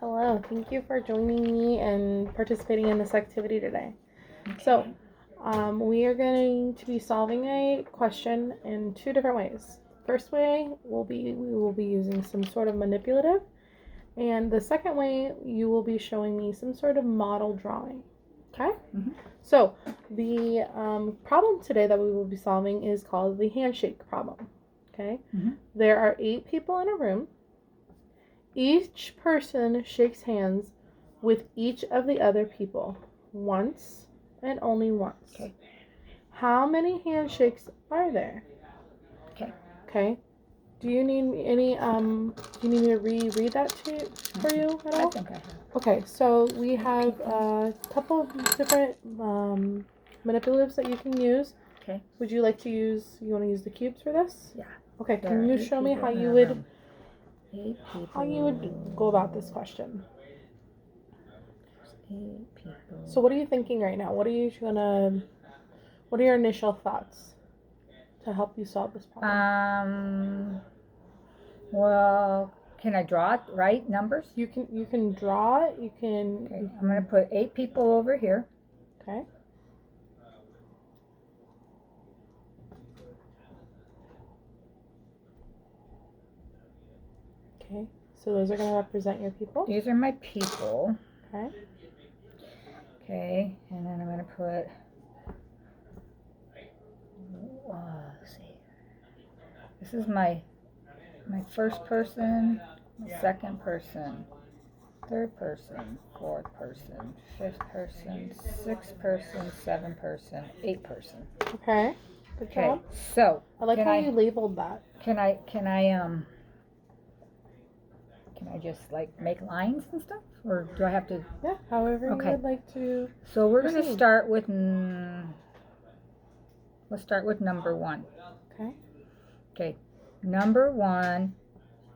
Hello, thank you for joining me and participating in this activity today. So, we are going to be solving a question in two different ways. First way we will be using some sort of manipulative, and the second way you will be showing me some sort of model drawing. Okay? Mm-hmm. So, the problem today that we will be solving is called the handshake problem. Okay? Mm-hmm. There are 8 people in a room. Each person shakes hands with each of the other people once and only once. Okay. How many handshakes are there? Okay. Okay. Do you need any do you need me to reread that for you at all? I think I have. Okay, so we have a couple of different manipulatives that you can use. Okay. Would you like to use, you want to use the cubes for this? Yeah. Okay, There can are you 8 show me people how in you a would room. 8 people. how you would go about this question? 8 people. So what are you thinking right now? What are your initial thoughts to help you solve this problem? Well, can I draw it right numbers? You can draw it. You can. Okay. I'm going to put 8 people over here. Okay. Okay. So those are going to represent your people. These are my people. Okay. Okay, and then I'm going to put, let's see, this is my first person, my second person, third person, fourth person, fifth person, sixth person, seventh person, eighth person. Okay. Good job. So I like how you labeled that. Can I just like make lines and stuff, or do I have to? Yeah, however you would like to. So we're going to start with let's start with number 1. Okay. Okay. Number 1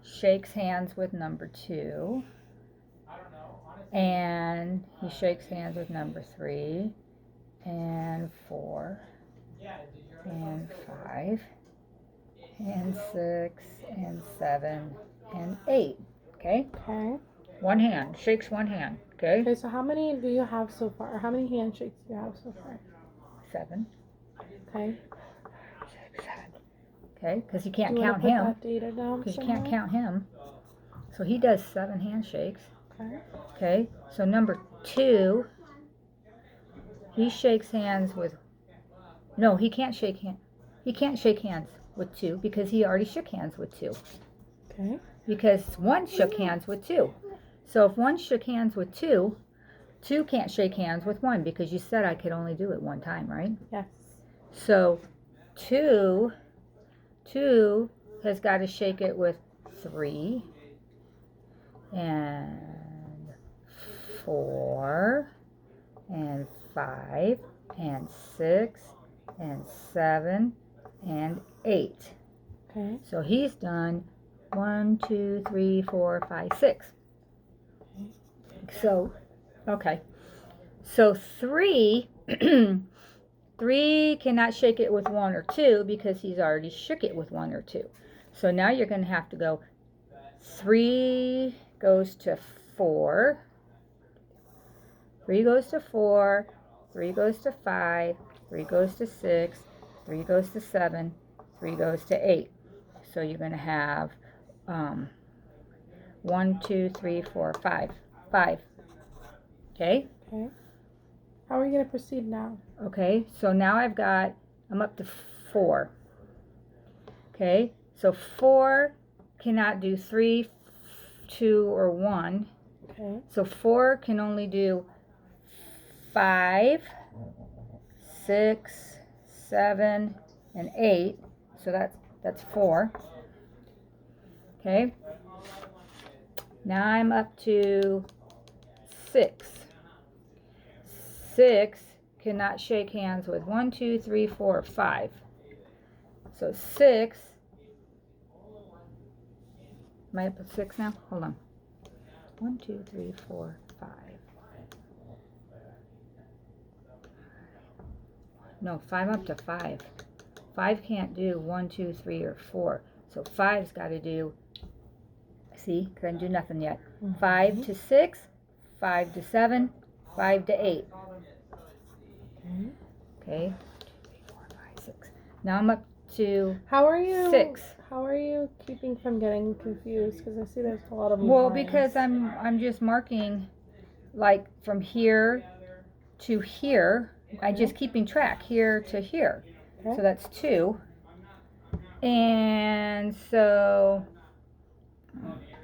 shakes hands with number 2, and he shakes hands with number 3 and 4 and 5 and 6 and 7 and 8. Okay? Okay. One hand. Shakes one hand. Okay? Okay, so how many do you have so far? How many handshakes do you have so far? 7. Okay. Okay? Because you can't do you count put him. That data down because you somewhere? can't count him. So he does 7 handshakes. Okay. Okay? So number 2, he shakes hands with... No, he can't shake hands. He can't shake hands with 2 because he already shook hands with 2. Okay. Because 1 shook hands with 2. So if 1 shook hands with 2, 2 can't shake hands with 1 because you said I could only do it one time, right? Yes. So 2 has got to shake it with 3 and 4 and 5 and 6 and 7 and 8. Okay. So he's done 1, 2, 3, 4, 5, 6. So, okay. So 3, 3 cannot shake it with 1 or 2 because he's already shook it with 1 or 2. So now you're going to have to go 3 goes to 4. 3 goes to 4. 3 goes to 5. 3 goes to 6. 3 goes to 7. 3 goes to 8. So you're going to have 1, 2, 3, 4, 5. 5. Okay? Okay. How are you going to proceed now? Okay, so now I'm up to 4. Okay, so 4 cannot do 3, 2, or 1. Okay. So 4 can only do 5, 6, 7, and 8. So that's 4. Okay. Now I'm up to 6. 6 cannot shake hands with 1, 2, 3, 4, 5. So 6. Am I up at 6 now? Hold on. 1, 2, 3, 4, 5. No, 5 up to 5. 5 can't do 1, 2, 3, or 4. So 5's got to do See, because I didn't do nothing yet. 5 to 6, 5 to 7, 5 to 8. Okay. 4, 5, 6. Now I'm up to How are you? 6. How are you keeping from getting confused? Because I see there's a lot of Well, lines. because I'm just marking like from here to here. I just keeping track here to here. Okay. So that's 2. And so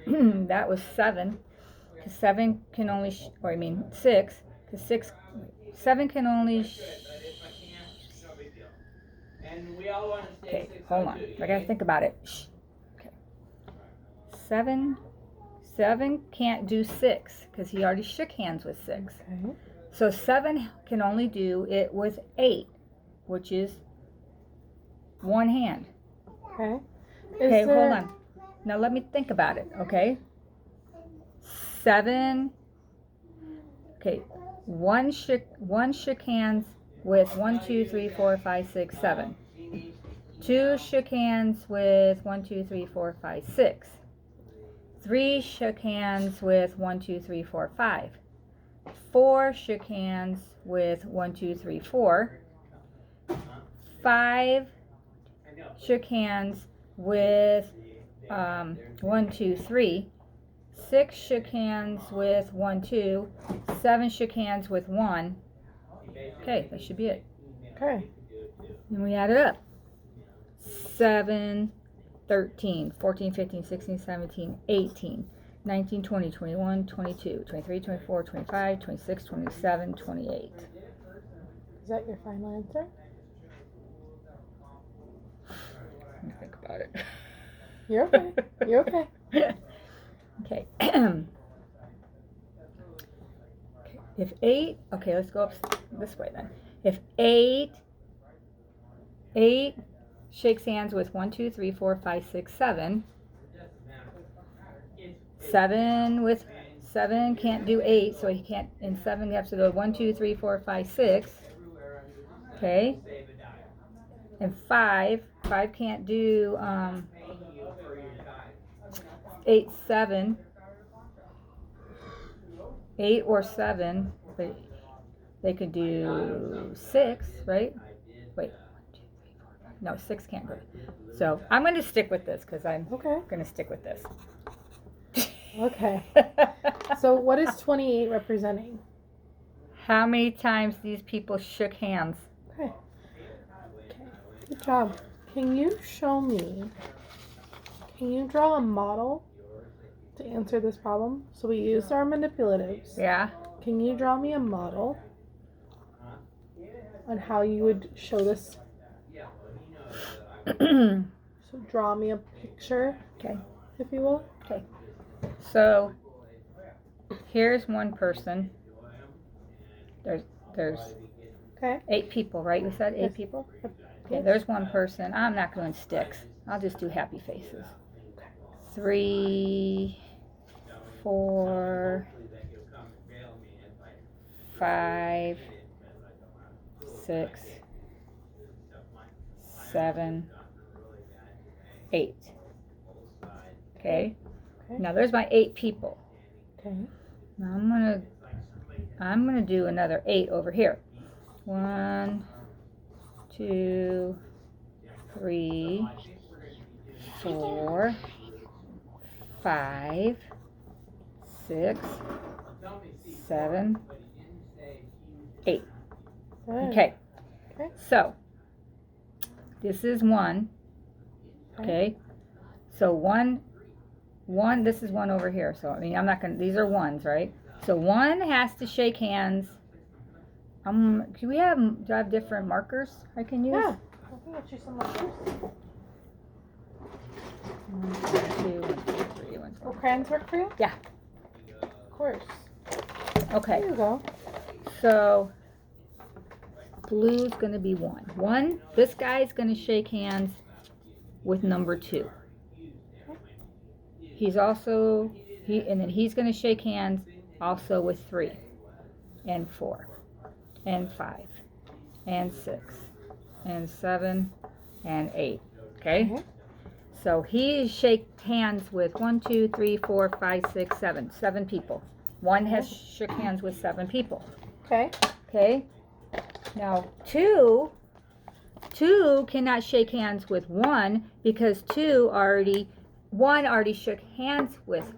that was 7. Because 7 can only, 6. Because 7 can only. Okay, hold on. I gotta think about it. Okay. 7 can't do 6 because he already shook hands with 6. Okay. So 7 can only do it with 8, which is one hand. Okay. Okay, hold on. Now let me think about it, okay? 7. Okay, one shook hands with 1, 2, 3, 4, 5, 6, 7. 2 shook hands with 1, 2, 3, 4, 5, 6. 3 shook hands with 1, 2, 3, 4, 5. 4 shook hands with 1, 2, 3, 4. 5 shook hands with 1, 2, 3. 6 shook hands with 1, 2. 7 shook hands with 1. Okay, that should be it. Okay. And we add it up. 7, 13, 14, 15, 16, 17, 18, 19, 20, 21, 22, 23, 24, 25, 26, 27, 28. Is that your final answer? Let me think about it. You're okay. You're okay. Okay. If 8, okay, let's go up this way then. If 8 shakes hands with 1, 2, 3, 4, 5, 6, 7. 7 can't do 8, so he can't. In 7, he has to go 1, 2, 3, 4, 5, 6. Okay. And 5 can't do 8, 7. 8 or 7, but they could do 6, right? Wait. No, 6 can't go. So I'm going to stick with this because I'm Okay. going to stick with this. Okay. So what is 28 representing? How many times these people shook hands? Okay. Good job. Can you show me, can you draw a model to answer this problem? So we used our manipulatives. Yeah. Can you draw me a model on how you would show this? So draw me a picture, Okay. if you will. Okay. So here's one person. There's Okay. 8 people, right? We said 8 Yes. people? Yep. Okay, Yes. there's one person. I'm not doing sticks. I'll just do happy faces. 3, 4, 5, 6, 7, 8. Okay? Okay. Now there's my 8 people. Okay. Now I'm gonna do another 8 over here. 1, 2, 3, 4, 5, 6, 7, 8. Good. Okay. Okay. So this is 1. Okay. So 1. This is 1 over here. So I mean, I'm not gonna. These are 1s, right? So 1 has to shake hands. Can we have? Do I have different markers I can use? Yeah. I can get you some markers. 1, 2, 3, 1, 4. Will crayons work for you? Yeah. Of course. Okay. There you go. So blue's gonna be 1. This guy's gonna shake hands with number 2. He's also and then he's gonna shake hands also with 3 and 4 and 5 and 6 and 7 and 8. Okay? So he shake hands with 1, 2, 3, 4, 5, 6, 7. 7 people. One has shook hands with 7 people. Okay. Okay. Now two cannot shake hands with 1 because 1 already shook hands with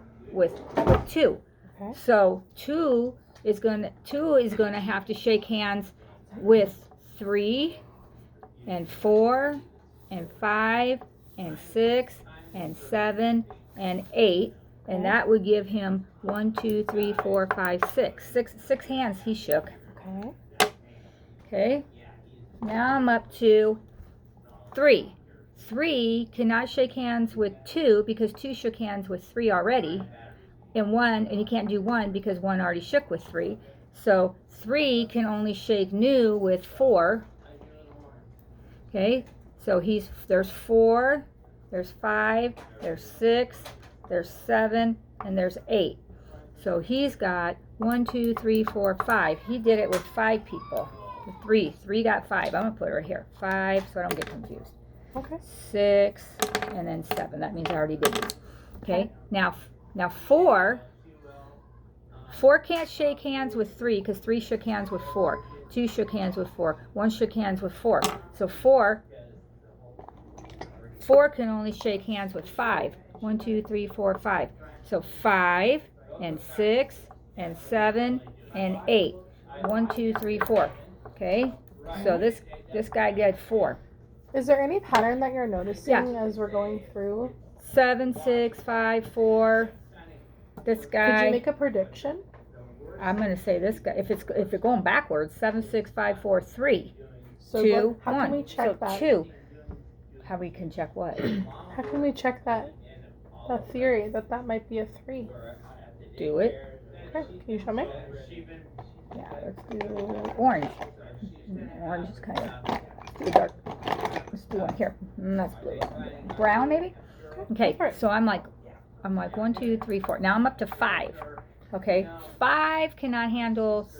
2. Okay. So 2 is gonna have to shake hands with 3 and 4 and 5 and 6 and 7 and 8, and that would give him 1, 2, 3, 4, 5, 6. Six hands he shook. Okay. Okay. Now I'm up to 3. 3 cannot shake hands with 2 because 2 shook hands with 3 already, and he can't do 1 because 1 already shook with 3. So 3 can only shake new with 4. Okay, so there's 4, there's 5, there's 6, there's 7, and there's 8. So he's got 1, 2, 3, 4, 5. He did it with 5 people. 3 got 5. I'm gonna put it right here. 5, so I don't get confused. Okay. 6, and then 7. That means I already did it. Okay. Now 4 can't shake hands with 3 because 3 shook hands with 4. 2 shook hands with 4. 1 shook hands with 4. So 4 can only shake hands with 5. 1, 2, 3, 4, 5. So 5 and 6 and 7 and 8. 1, 2, 3, 4. Okay. So this guy did 4. Is there any pattern that you're noticing as we're going through? 7, 6, 5, 4. This guy. Could you make a prediction? I'm going to say this guy. If you're going backwards, 7, 6, 5, 4, 3, So 2, how 1. can we check that? 2. How we can check what? How can we check that theory that might be a 3? Do it. Okay. Can you show me? Yeah, let's do orange. Orange is kind of too dark. Let's do one here. That's blue. Brown maybe? Okay, so I'm like 1, 2, 3, 4. Now I'm up to 5. Okay, 5 cannot handle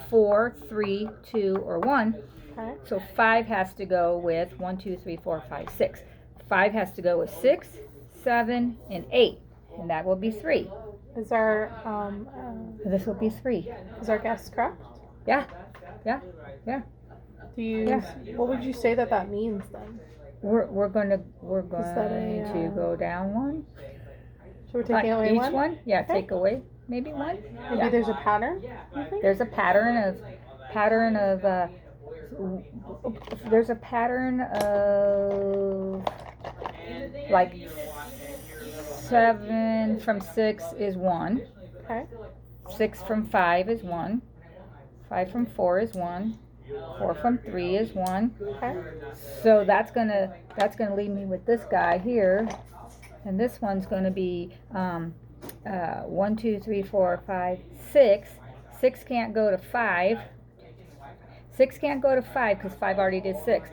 4, 3, 2, or 1. Okay. So 5 has to go with 1, 2, 3, 4, 5, 6. 5 has to go with 6, 7, and 8, and that will be 3. Is our This will be 3. is our guess correct? Yeah. Do you? What would you say that means then? We're going to go down 1. So we're taking away each one? Yeah, Okay. take away maybe 1. Maybe there's a pattern. You think? There's a pattern of like 7 from 6 is 1. Okay. 6 from 5 is 1. 5 from 4 is 1. 4 from 3 is 1. Okay. So that's gonna leave me with this guy here, and this one's gonna be 1, 2, 3, 4, 5, 6. 6 can't go to 5. 6 can't go to 5 because 5 already did 6.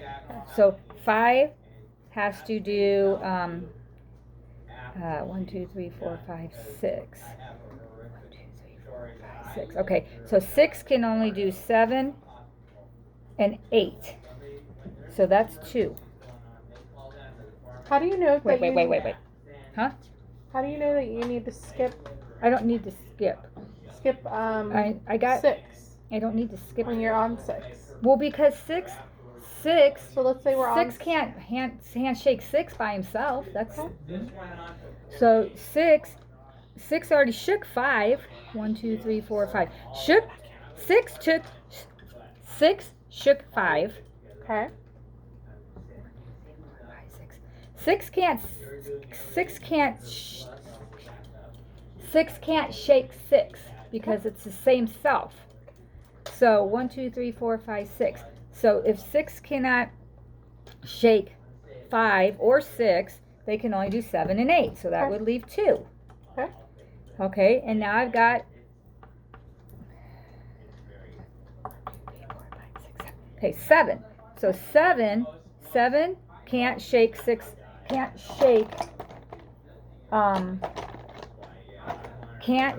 So 5 has to do 1, 2, 3, 4, 5, 6. 1, 2, 3, 4, 5, 6. Okay, so 6 can only do 7 and 8. So that's 2. How do you know that Wait. Huh? How do you know that you need to skip I don't need to skip. I got 6 I don't need to skip. when you're on 6? Well, because 6 So let's say we're 6 on can't handshake 6 by himself. That's so 6 already shook 5. 1, 2, 3, 4, 5. Shook 6 shook 5. Okay. 6 can't shake 6 because it's the same self. So 1, 2, 3, 4, 5, 6. So if 6 cannot shake 5 or 6, they can only do 7 and 8. So that Okay. would leave 2. Okay. Okay, and now I've got 7. So 7 can't shake 6. Can't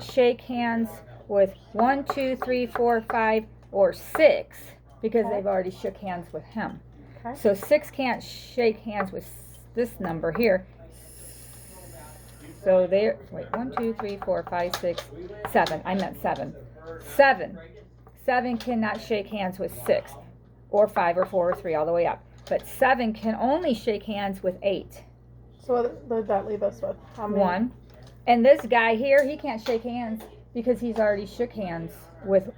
shake hands with 1, 2, 3, 4, 5, or 6 because Okay. they've already shook hands with him. Okay. So 6 can't shake hands with this number here. So there, wait, 1, 2, 3, 4, 5, 6, 7. I meant 7. 7. 7 cannot shake hands with 6, or 5, or 4, or 3, all the way up. But 7 can only shake hands with 8. So what did that leave us with? How many? 1. And this guy here, he can't shake hands because he's already shook hands with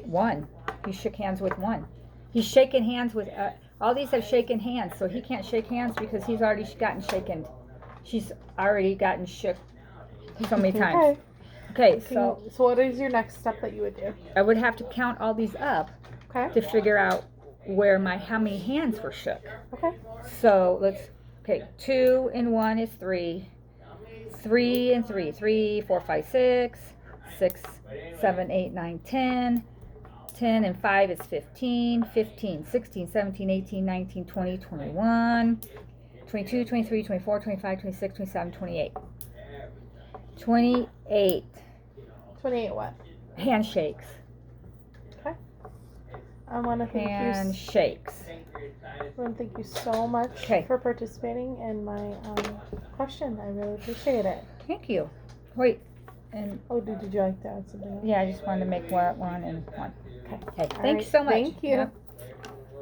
1. He shook hands with 1. He's shaking hands with, all these have shaken hands, so he can't shake hands because he's already gotten shaken. She's already gotten shook so many times. Okay, so what is your next step that you would do? I would have to count all these up to figure out where how many hands were shook. Okay. So let's, 2 and 1 is 3. 3 and 3. 3, 4, 5, 6. 6, 7, 8, 9, 10. 10 and 5 is 15. 15, 16, 17, 18, 19, 20, 21. 22, 23, 24, 25, 26, 27, 28. 28 what? handshakes. Okay. I want to thank Handshakes. I want to thank you so much for participating in my question. I really appreciate it. Thank you. Wait, and did you like to add something else? Yeah, I just wanted to make one and one. Okay. Okay. Thanks so much. Thank you. Yep.